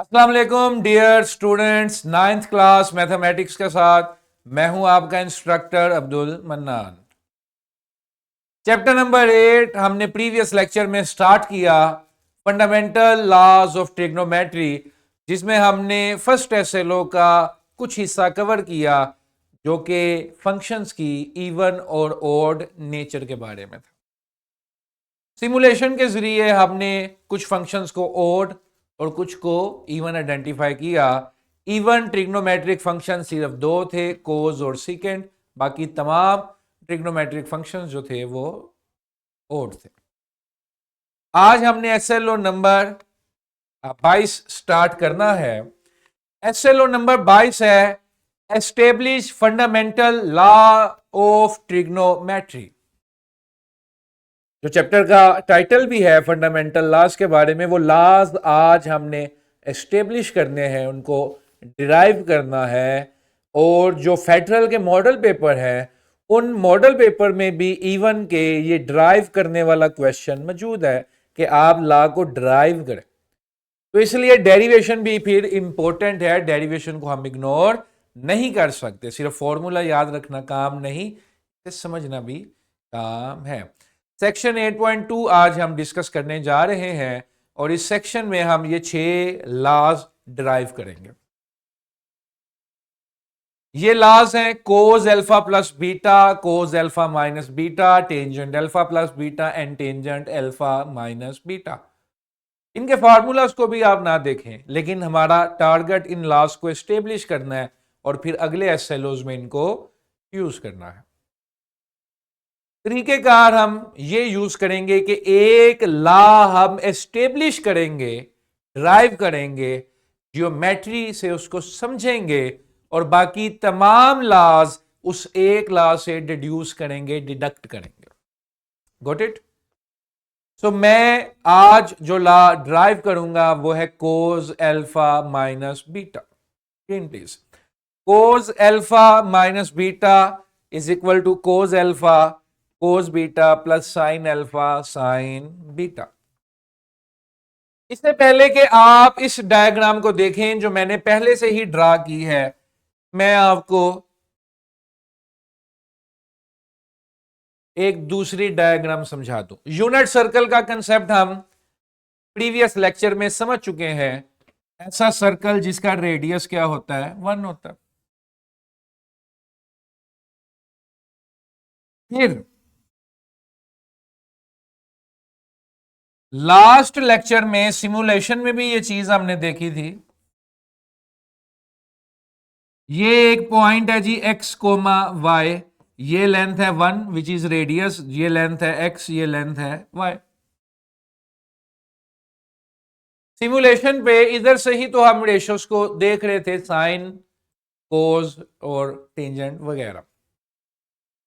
अस्सलाम वालेकुम dear students, ninth class mathematics के साथ मैं हूं आपका instructor Abdul Mannan. Chapter number 8 हमने प्रीवियस लेक्चर में स्टार्ट किया, फंडामेंटल लॉज ऑफ ट्रिग्नोमेट्री, जिसमें हमने फर्स्ट एसएलओ का कुछ हिस्सा कवर किया जो कि फंक्शंस की इवन और ऑड नेचर के बारे में था। सिमुलेशन के जरिए हमने कुछ फंक्शंस को ऑड और कुछ को इवन आइडेंटिफाई किया। इवन ट्रिग्नोमेट्रिक फंक्शन सिर्फ दो थे, कोज और सीकेंड। बाकी तमाम ट्रिग्नोमेट्रिक फंक्शंस जो थे वो ऑड थे। आज हमने एसएलओ नंबर 22 स्टार्ट करना है। एसएलओ नंबर 22 है establish fundamental law of trigonometry. जो चैप्टर का टाइटल भी है फंडामेंटल लॉज के बारे में, वो लॉज आज हमने एस्टेब्लिश करने हैं, उनको डिराइव करना है। और जो फेडरल के मॉडल पेपर है, उन मॉडल पेपर में भी इवन के ये ड्राइव करने वाला क्वेश्चन मौजूद है कि आप लॉ को ड्राइव करें। तो इसलिए डेरिवेशन भी फिर इंपॉर्टेंट है, डेरिवेशन को हम इग्नोर नहीं कर सकते। सिर्फ फॉर्मूला याद रखना काम नहीं, इसे समझना भी काम है। सेक्शन 8.2 आज हम डिस्कस करने जा रहे हैं और इस सेक्शन में हम ये 6 लॉज डिराइव करेंगे। ये लॉज हैं cos alpha plus beta, cos alpha minus beta, tangent alpha plus beta and tangent alpha minus beta. इनके फार्मूलाज को भी आप ना देखें, लेकिन हमारा टारगेट इन लॉज को एस्टेब्लिश करना है और फिर अगले एसएलओज में इनको यूज करना है। तरीकेकार हम ये यूज करेंगे कि एक लॉ हम एस्टेब्लिश करेंगे, ड्राइव करेंगे, जियोमेट्री से उसको समझेंगे और बाकी तमाम लॉज उस एक लॉ से डिड्यूस करेंगे, डिडक्ट करेंगे। Got it? सो मैं आज जो लॉ ड्राइव करूंगा वो है cos alpha minus beta. Please, cos alpha minus beta is equal to cos alpha cos beta plus sine alpha sine beta. इससे पहले कि आप इस डायग्राम को देखें जो मैंने पहले से ही ड्रा की है, मैं आपको एक दूसरी डायग्राम समझा दूं। यूनिट सर्कल का कंसेप्ट हम प्रीवियस लेक्चर में समझ चुके हैं। ऐसा सर्कल जिसका रेडियस क्या होता है, 1 होता है। फिर लास्ट लेक्चर में सिमुलेशन में भी ये चीज हमने देखी थी। ये एक पॉइंट है जी x कोमा y, ये लेंथ है 1 विच इज रेडियस, ये लेंथ है x, ये लेंथ है y। सिमुलेशन पे इधर से ही तो हम रेशियोस को देख रहे थे, साइन, कोस और टेंजेंट वगैरह।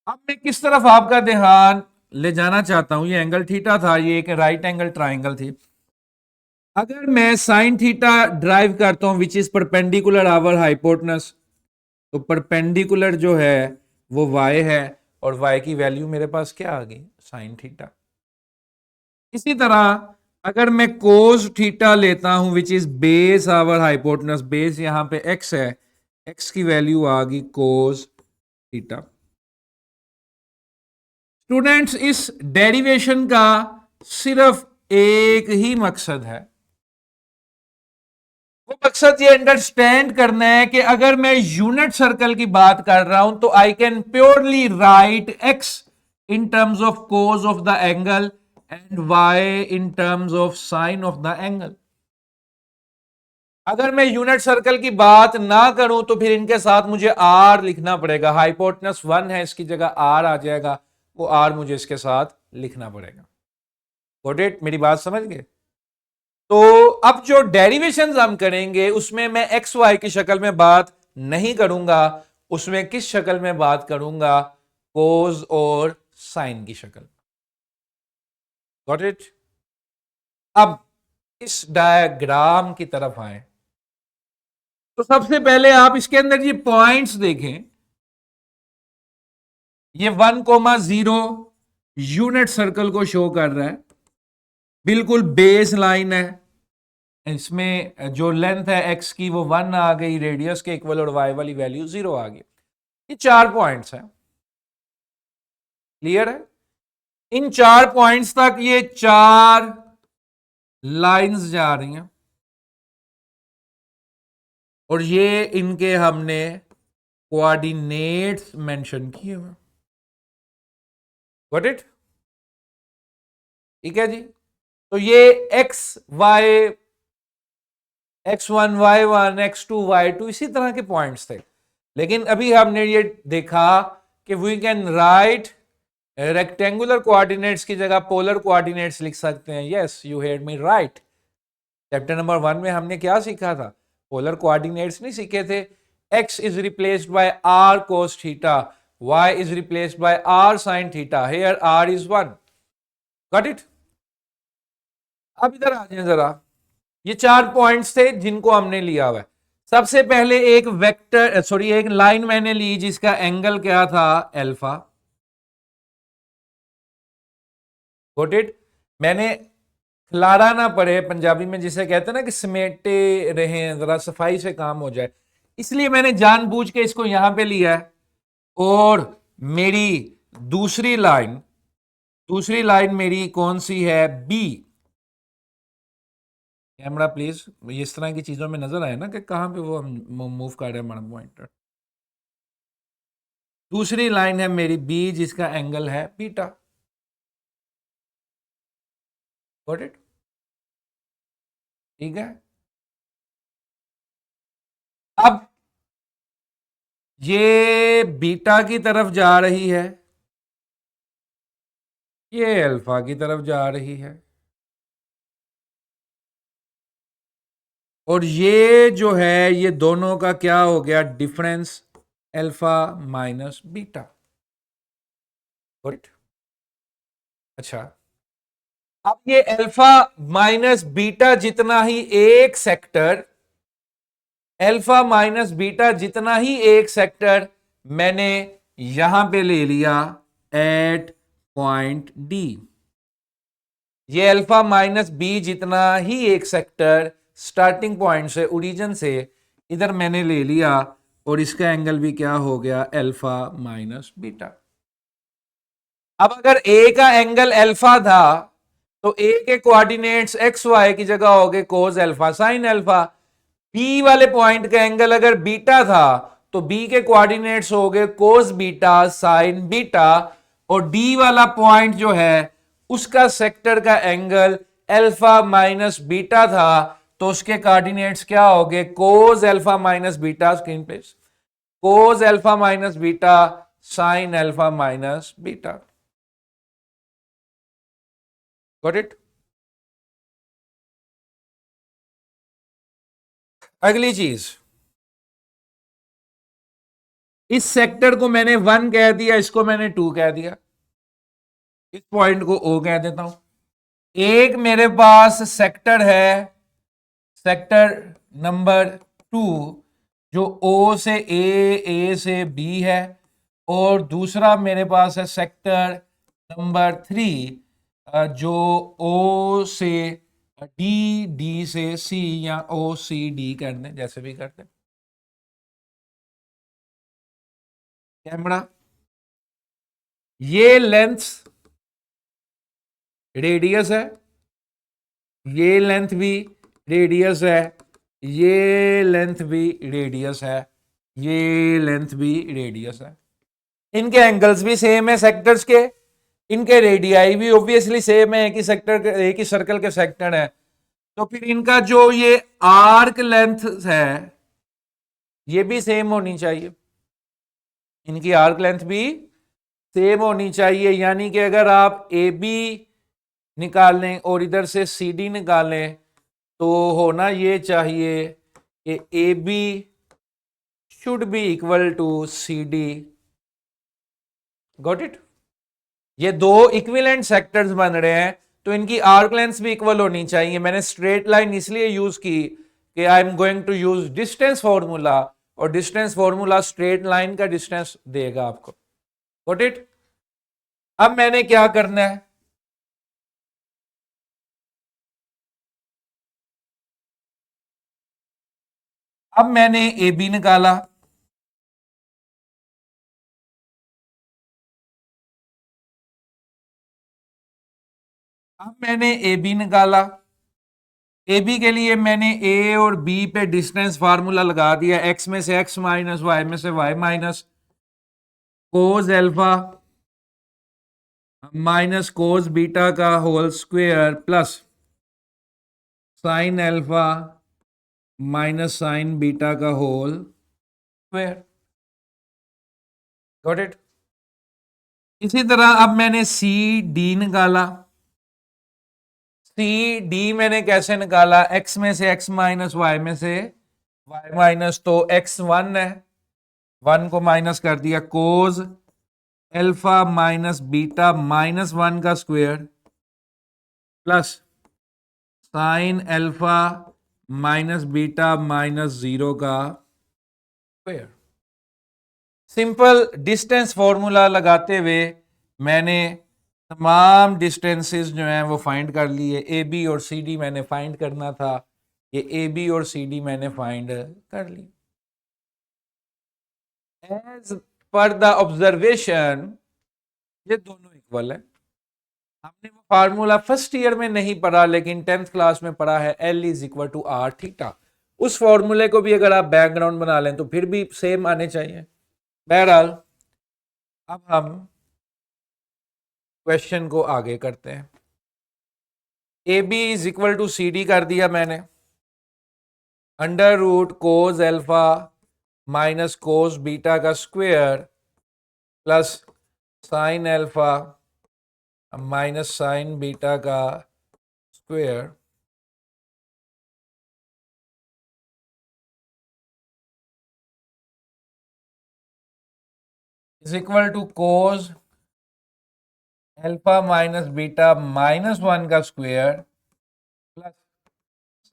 अब मैं किस तरफ आपका ध्यान ले जाना चाहता हूं, ये एंगल थीटा था, ये एक राइट एंगल ट्राइंगल थी। अगर मैं साइन थीटा ड्राइव करता हूं which is perpendicular over hypotenuse, तो परपेंडिकुलर जो है वो y है और y की वैल्यू मेरे पास क्या आ गई, साइन थीटा। इसी तरह अगर मैं कोस थीटा लेता हूं which is base over hypotenuse, base यहां पे x है, x की वैल्यू आ गई कोस थीटा। स्टूडेंट्स, इस डेरिवेशन का सिर्फ एक ही मकसद है। वो मकसद ये अंडरस्टैंड करना है कि अगर मैं यूनिट सर्कल की बात कर रहा हूं तो I can purely right x in terms of cos of the angle and y in terms of sine of the angle. अगर मैं यूनिट सर्कल की बात ना करूं तो फिर इनके साथ मुझे r लिखना पड़ेगा। हाइपोटेनस 1 है, इसकी जगह r आ जाएगा, वो r मुझे इसके साथ लिखना पड़ेगा। Got it? मेरी बात समझ गए? तो अब जो डेरिवेशंस हम करेंगे उसमें मैं एक्स वाई की शक्ल में बात नहीं करूंगा, उसमें किस शक्ल में बात करूंगा, कोस और साइन की शक्ल। Got it? अब इस डायग्राम की तरफ आए तो सबसे पहले आप इसके अंदर ये पॉइंट्स देखें। ये 1,0 यूनिट सर्कल को शो कर रहा है, बिल्कुल बेस लाइन है। इसमें जो लेंथ है एक्स की वो 1 आ गई रेडियस के इक्वल और वाई वाली वैल्यू 0 आ गई। ये 4 पॉइंट्स हैं, क्लियर है। इन 4 पॉइंट्स तक ये 4 लाइंस जा रही हैं और ये इनके हमने कोऑर्डिनेट्स मेंशन किए हुए। Got it? ठीक है जी। तो ये x1 y1 x2 y2 इसी तरह के पॉइंट्स थे, लेकिन अभी हमने ये देखा कि we can write rectangular coordinates की जगह पोलर कोऑर्डिनेट्स लिख सकते हैं। Yes, you heard me right. Chapter number 1 में हमने क्या सीखा था? पोलर कोऑर्डिनेट्स नहीं सीखे थे। x is replaced by r cos theta, y is replaced by r sin theta, here r is 1। Got it? अब इधर आ जाए जरा, ये 4 पॉइंट्स थे जिनको हमने लिया हुआ है। सबसे पहले एक वेक्टर एक लाइन मैंने ली जिसका एंगल क्या था? अल्फा। Got it? मैंने खिलारा ना पड़े, पंजाबी में जिसे कहते हैं ना कि समेटे रहे, जरा सफाई से काम हो जाए, इसलिए मैंने जानबूझ के इसको यहां पे लिया है। और मेरी दूसरी लाइन मेरी कौन सी है? बी। कैमरा प्लीज इस तरह की चीजों में नजर आए ना कि कहां पे वो मूव कर रहे हैं हमारा पॉइंटर। दूसरी लाइन है मेरी बी जिसका एंगल है बीटा। Got it? ठीक है। अब ये बीटा की तरफ जा रही है, ये अल्फा की तरफ जा रही है, और ये जो है ये दोनों का क्या हो गया? Difference, alpha minus beta. अच्छा, अब ये अल्फा माइनस बीटा जितना ही एक सेक्टर, अल्फा माइनस बीटा जितना ही एक सेक्टर मैंने यहां पे ले लिया एट पॉइंट डी। ये अल्फा माइनस बी जितना ही एक सेक्टर स्टार्टिंग पॉइंट से, ओरिजिन से इधर मैंने ले लिया, और इसका एंगल भी क्या हो गया? Alpha minus beta. अब अगर ए का एंगल अल्फा था तो ए के कोऑर्डिनेट्स एक्स वाई की जगह हो गए cos alpha sine alpha. B वाले पॉइंट का एंगल अगर बीटा था तो बी के कोऑर्डिनेट्स हो गए कोस बीटा साइन बीटा। और डी वाला पॉइंट जो है उसका सेक्टर का एंगल अल्फा माइनस बीटा था, तो उसके कोऑर्डिनेट्स क्या हो गए? Cos alpha minus beta, screen पे cos alpha minus beta sine alpha minus beta. Got it? अगली चीज, इस सेक्टर को मैंने 1 कह दिया, इसको मैंने 2 कह दिया, इस पॉइंट को O कह देता हूं। एक मेरे पास सेक्टर है, सेक्टर नंबर 2, जो O से A से B है, और दूसरा मेरे पास है सेक्टर नंबर 3 जो O से D से C या OCD कर दें, जैसे भी करते हैं। कैमरा, ये लेंथ रेडियस है, ये लेंथ भी रेडियस है, ये लेंथ भी रेडियस है, ये लेंथ भी रेडियस है। इनके एंगल्स भी सेम है सेक्टर्स के, इनके रेडियाई भी ऑब्वियसली सेम है, एक ही सेक्टर एक ही सर्कल के सेक्टर है। तो फिर इनका जो ये आर्क लेंथ है ये भी सेम होनी चाहिए, इनकी आर्क लेंथ भी सेम होनी चाहिए। यानी कि अगर आप ए बी निकालें और इधर से सी डी निकालें तो होना ये चाहिए कि A B should be equal to C D. Got it? ये दो इक्विवेलेंट सेक्टर्स बन रहे हैं तो इनकी आर्क लेंथ भी इक्वल होनी चाहिए। मैंने स्ट्रेट लाइन इसलिए यूज की कि I am going to use distance formula, और डिस्टेंस फॉर्मूला स्ट्रेट लाइन का डिस्टेंस देगा आपको। Got it? अब मैंने क्या करना है? अब मैंने ए बी निकाला, ए बी के लिए मैंने ए और बी पे डिस्टेंस फार्मूला लगा दिया, एक्स में से एक्स माइनस वाई में से Y minus cos alpha minus cos beta का whole square plus sine alpha minus sine beta का होल स्क्वायर। Got it. इसी तरह अब मैंने सी डी निकाला, सी डी मैंने कैसे निकाला, एक्स में से एक्स माइनस वाई में से वाई माइनस, तो एक्स वन है, वन को माइनस कर दिया, cos alpha minus beta minus one का square plus sine alpha minus beta minus zero का स्क्वायर। सिंपल डिस्टेंस फॉर्मूला लगाते हुए मैंने तमाम डिस्टेंसेस जो हैं वो फाइंड कर लिए। ए बी और सी डी मैंने फाइंड करना था, ये ए बी और सी डी मैंने फाइंड कर ली। एज पर द ऑब्जर्वेशन ये दोनों इक्वल है। हमने वो फार्मूला फर्स्ट ईयर में नहीं पढ़ा लेकिन 10th क्लास में पढ़ा है, L is equal to R theta. उस फॉर्मूले को भी अगर आप बैकग्राउंड बना लें तो फिर भी सेम आने चाहिए। बहरहाल अब हम क्वेश्चन को आगे करते हैं। A B is equal to C D कर दिया मैंने, under root cos alpha minus cos beta का square plus sine alpha minus sine beta का square is equal to cos alpha minus beta minus one का square plus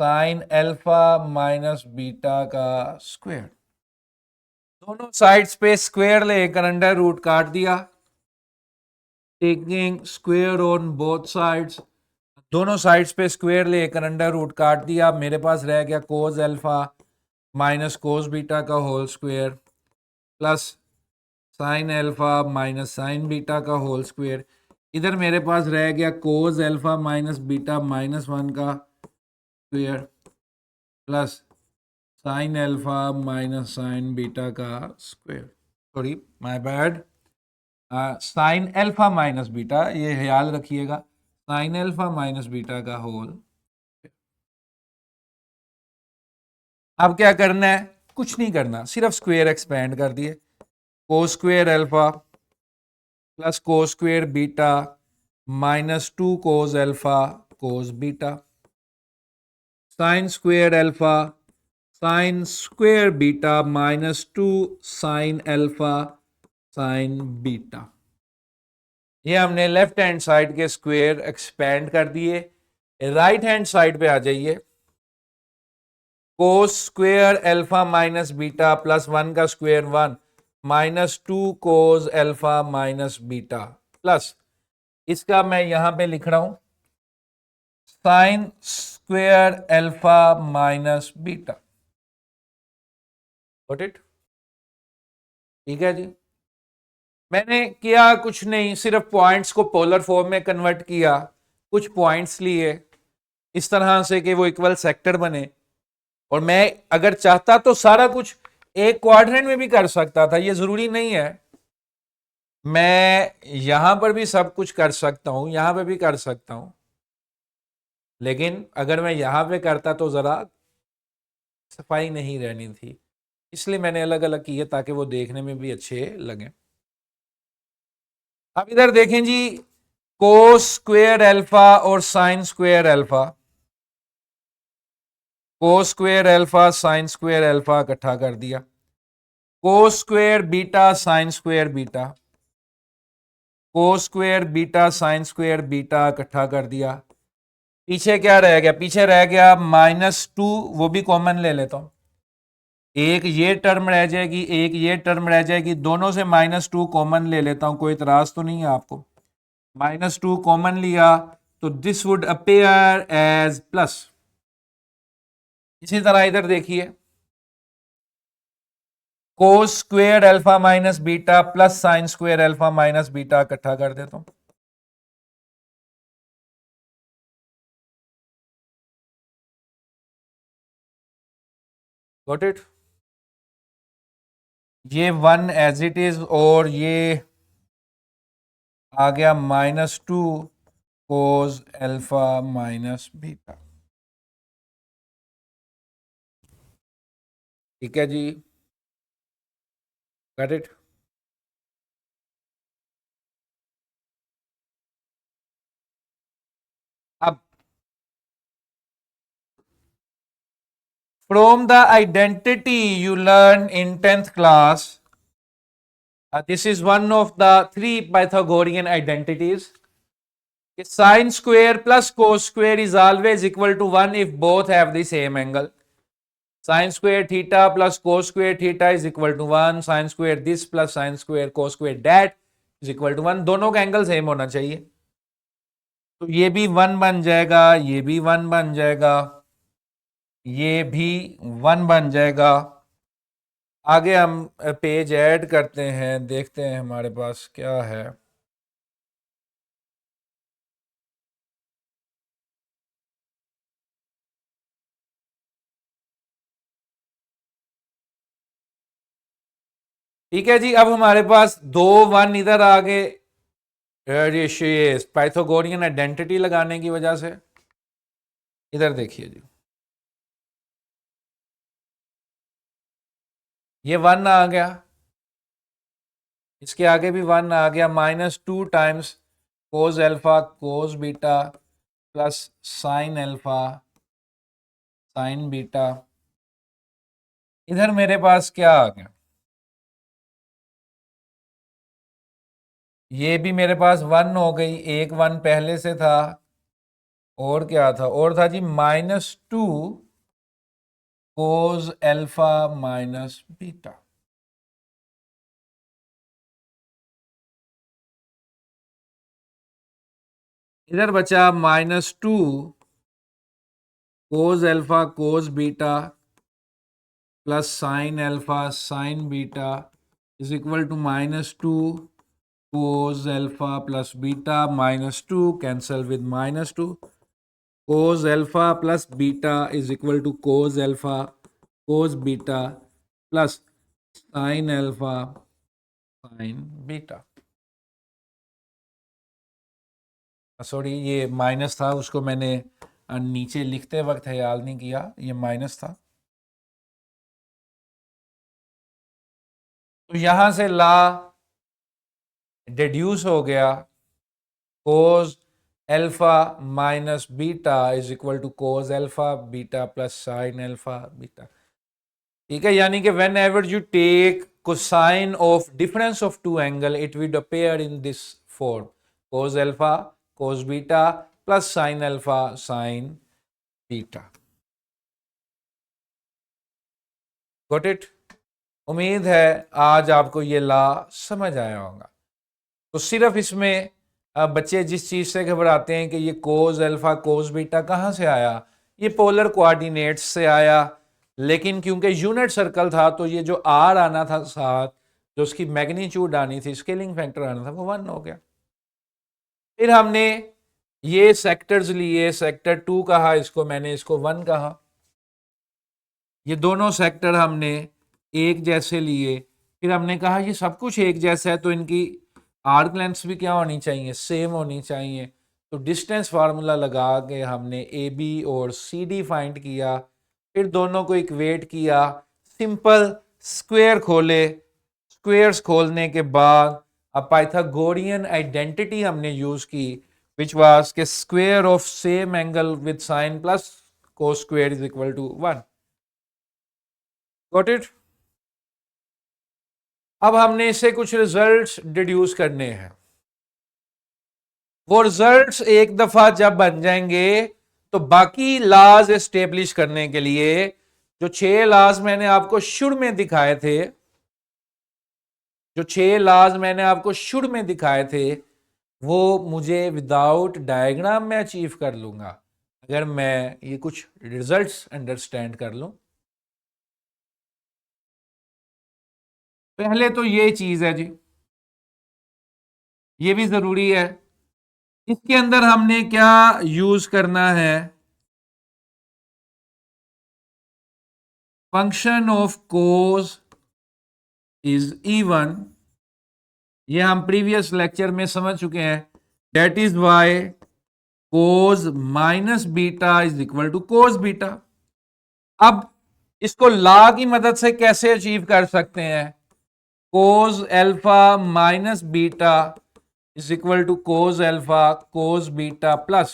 sine alpha minus beta का square. दोनों sides पे square लेकर under root काट दिया, taking square on both sides. दोनों sides पे स्क्वायर लेकर अंडर रूट काट दिया, मेरे पास रह गया cos alpha minus cos beta का whole square plus sine alpha minus sine beta का होल स्क्वायर। इधर मेरे पास रह गया cos alpha minus beta minus one का square plus sine alpha minus sine beta का square. Sorry my bad, sine alpha minus beta, ये ख्याल रखिएगा, साइन एल्फा माइनस बीटा का होल। अब क्या करना है, कुछ नहीं करना, सिर्फ स्क्वायर एक्सपेंड कर दिए, cos square alpha plus cos square beta minus two cos alpha cos beta, sine square alpha sine square beta minus two sine alpha sine beta. ये हमने लेफ्ट हैंड साइड के स्क्वायर एक्सपेंड कर दिए। Right hand side पे आ जाइए, cos square alpha minus beta plus one का square one minus two cos alpha minus beta plus, इसका मैं यहां पे लिख रहा हूं sign square alpha minus beta. Got it. ठीक है जी। मैंने किया कुछ नहीं, सिर्फ पॉइंट्स को पोलर फॉर्म में कन्वर्ट किया, कुछ पॉइंट्स लिए इस तरह से कि वो इक्वल सेक्टर बने, और मैं अगर चाहता तो सारा कुछ एक क्वाड्रेंट में भी कर सकता था, ये जरूरी नहीं है। मैं यहां पर भी सब कुछ कर सकता हूं, यहां पे भी कर सकता हूं, लेकिन अगर मैं यहां पे करता तो जरा सफाई नहीं रहनी थी, इसलिए मैंने अलग अलग किए ताकि वो देखने में भी अच्छे लगे। अब इधर देखें जी, कोस स्क्वायर एल्फा और साइन स्क्वायर एल्फा, कोस square alpha sine square alpha इकट्ठा कर दिया, कोस square beta sine square beta, कोस square beta sine square beta इकट्ठा कर दिया। पीछे क्या रह गया, पीछे रह गया माइनस टू, वो भी कॉमन ले लेता हूं, एक ये टर्म रह जाएगी, एक ये टर्म रह जाएगी, दोनों से माइनस टू कॉमन ले लेता हूं, कोई इतराज तो नहीं है आपको। माइनस टू कॉमन लिया तो this would appear as plus. इसी तरह इधर देखिए, cos square alpha minus beta plus sine square alpha minus beta इकट्ठा कर देता हूं। Got it. ये वन एज इट इज और ये आ गया -2 कोस अल्फा माइनस बीटा। ठीक है जी, गॉट इट। अब from the identity you learn in 10th class, this is one of the three Pythagorean identities. Sine square plus cos square is always equal to 1 if both have the same angle. Sine square theta plus cos square theta is equal to 1. Sine square this plus sine square cos square that is equal to 1. दोनों का angle same होना चाहिए। तो ये भी 1 बन जाएगा, ये भी 1 बन जाएगा, ये भी 1 बन जाएगा। आगे हम पेज ऐड करते हैं, देखते हैं हमारे पास क्या है। ठीक है जी, अब हमारे पास 2 1 इधर आ गए ये पाइथागोरियन आइडेंटिटी लगाने की वजह से। इधर देखिए जी, ये 1 आ गया, इसके आगे भी 1 आ गया, -2 टाइम्स कोस alpha cos beta plus sine alpha sine beta. इधर मेरे पास क्या आ गया, ये भी मेरे पास 1 हो गई, एक 1 पहले से था, और क्या था, और था जी -2 कोस अल्फा माइनस बीटा। इधर बचा -2 cos alpha cos beta plus sine alpha sine beta is equal to -2 cos alpha plus beta, -2 cancel with -2, cos alpha plus beta is equal to cos alpha cos beta plus sine alpha sine beta. Sorry, ये minus था, उसको मैंने नीचे लिखते वक्त ख्याल नहीं किया, ये माइनस था। तो यहां से ला डिड्यूस हो गया, cos alpha minus beta is equal to cos alpha beta plus sine alpha beta. ठीक है, यानी कि whenever you take cosine of difference of two angle it will appear in this form, cos alpha cos beta plus sine alpha sine beta. Got it. उम्मीद है आज आपको ये ला समझ आया होगा। तो सिर्फ इसमें बच्चे जिस चीज़ से घबराते हैं कि ये कोस अल्फा कोस बीटा कहाँ से आया, ये पोलर कोऑर्डिनेट्स से आया, लेकिन क्योंकि यूनिट सर्कल था तो ये जो आर आना था साथ, जो उसकी मैग्नीट्यूड आनी थी, स्केलिंग फैक्टर आना था, वो 1 हो गया। फिर हमने ये सेक्टर्स लिए, सेक्टर 2 कहा इसको, मैंने इसको 1 कहा। ये दोनों सेक्टर हमने एक जैसे लिए, फिर हमने कहा ये सब कुछ एक जैसा है तो इनकी आर्क लेंथ्स भी क्या होनी चाहिए, सेम होनी चाहिए। तो डिस्टेंस फार्मूला लगा के हमने ए बी और सी डी फाइंड किया, फिर दोनों को इक्वेट किया, सिंपल स्क्वायर खोले, स्क्वायर्स खोलने के बाद अब पाइथागोरियन आइडेंटिटी हमने यूज की, विच वाज के square of same angle with sine plus cos square is equal to 1। Got it. अब हमने इससे कुछ रिजल्ट्स डिड्यूस करने हैं। वो रिजल्ट्स एक दफा जब बन जाएंगे तो बाकी लॉज एस्टेब्लिश करने के लिए जो 6 लॉज मैंने आपको शुरू में दिखाए थे, जो 6 लॉज मैंने आपको शुरू में दिखाए थे, वो मुझे विदाउट डायग्राम में अचीव कर लूंगा अगर मैं ये कुछ रिजल्ट्स अंडरस्टैंड कर लूं। पहले तो ये चीज है जी, ये भी जरूरी है। इसके अंदर हमने क्या यूज करना है, function of cos is even, ये हम प्रीवियस लेक्चर में समझ चुके हैं। That is why cos minus beta is equal to cos beta. अब इसको लॉ की मदद से कैसे अचीव कर सकते हैं, cos alpha minus beta is equal to cos alpha cos beta plus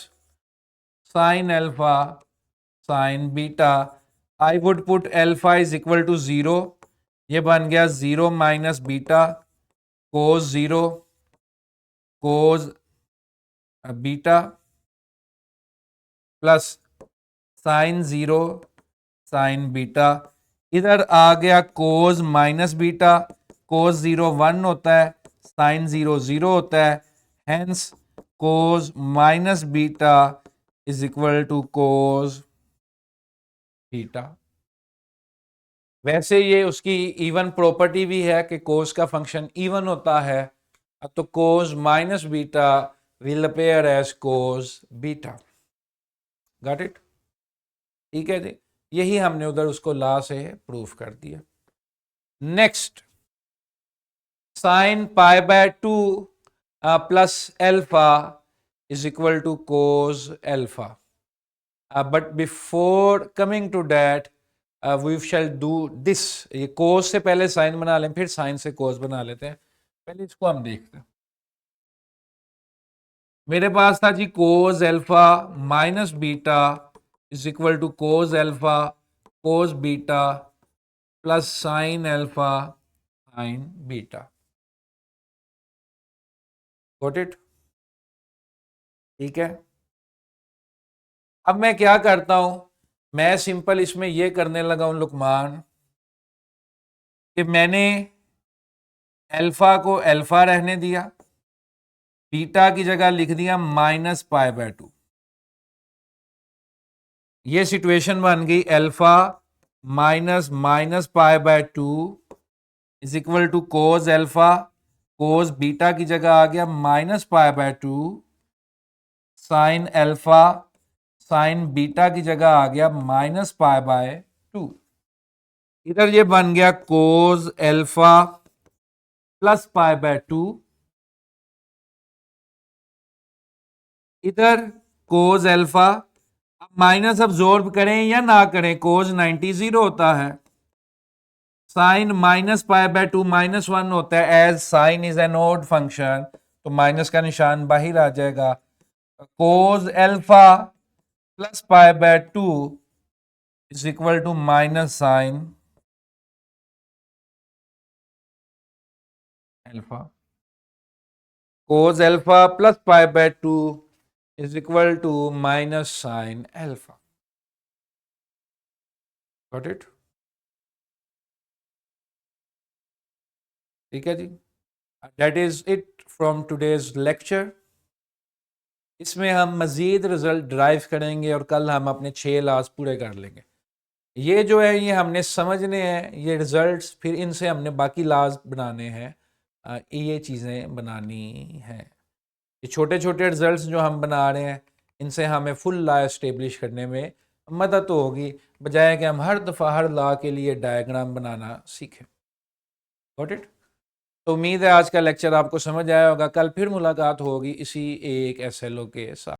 sine alpha sine beta. I would put alpha is equal to 0, ये बन गया 0 minus beta cos 0 cos beta plus sine 0 sine beta. इधर आ गया कोस minus beta, cos 0 1 होता है, sign 0 0 होता है, hence cos minus beta is equal to cos beta. वैसे ये उसकी इवन प्रॉपर्टी भी है कि कोस का फंक्शन इवन होता है, तो cos minus beta will appear as cos beta. Got it? ठीक है जी, यही हमने उधर उसको लॉ से प्रूफ कर दिया। Next, sine pi by 2 plus alpha is equal to cos alpha. But before coming to that we shall do this. ये कोस से पहले साइन बना लें, फिर साइन से कोस बना लेते हैं। पहले इसको हम देखते हैं। मेरे पास था जी cos alpha minus beta is equal to cos alpha cos beta plus sine alpha sine beta. Got it? ठीक है। अब मैं क्या करता हूं, मैं सिंपल इसमें यह करने लगा हूं लुकमान कि मैंने एल्फा को एल्फा रहने दिया, बीटा की जगह लिख दिया माइनस पाई बाय 2। ये सिचुएशन बन गई alpha minus minus pi by 2 is equal to cos alpha, cos beta की जगह आ गया minus pi by 2, sine alpha sine beta की जगह आ गया माइनस पाई बाय 2। इधर ये बन गया cos alpha plus pi by 2, इधर कोस एल्फा। अब माइनस अब्जॉर्ब करें या ना करें, कोस 90 0 होता है, sine minus pi by 2 minus 1 होता है, as sine is an odd function तो माइनस का निशान बाहर आ जाएगा। Cos alpha plus pi by 2 is equal to minus sine alpha. Cos alpha plus pi by 2 is equal to minus sine alpha. Got it? ठीक है जी, that is it from today's lecture. इसमें हम मजीद रिजल्ट ड्राइव करेंगे और कल हम अपने 6 लॉज पूरे कर लेंगे। ये जो है ये हमने समझने हैं, ये रिजल्ट्स, फिर इनसे हमने बाकी लॉज बनाने हैं, ये चीज़ें बनानी हैं। ये छोटे छोटे रिजल्ट्स जो हम बना रहे हैं इनसे हमें फुल लॉ इस्टेब्लिश करने में मदद तो होगी, बजाय कि हम हर दफ़ा हर लॉ के लिए डायग्राम बनाना सीखें। Got it? तो उम्मीद है आज का लेक्चर आपको समझ आया होगा। कल फिर मुलाकात होगी इसी एक SLO के साथ।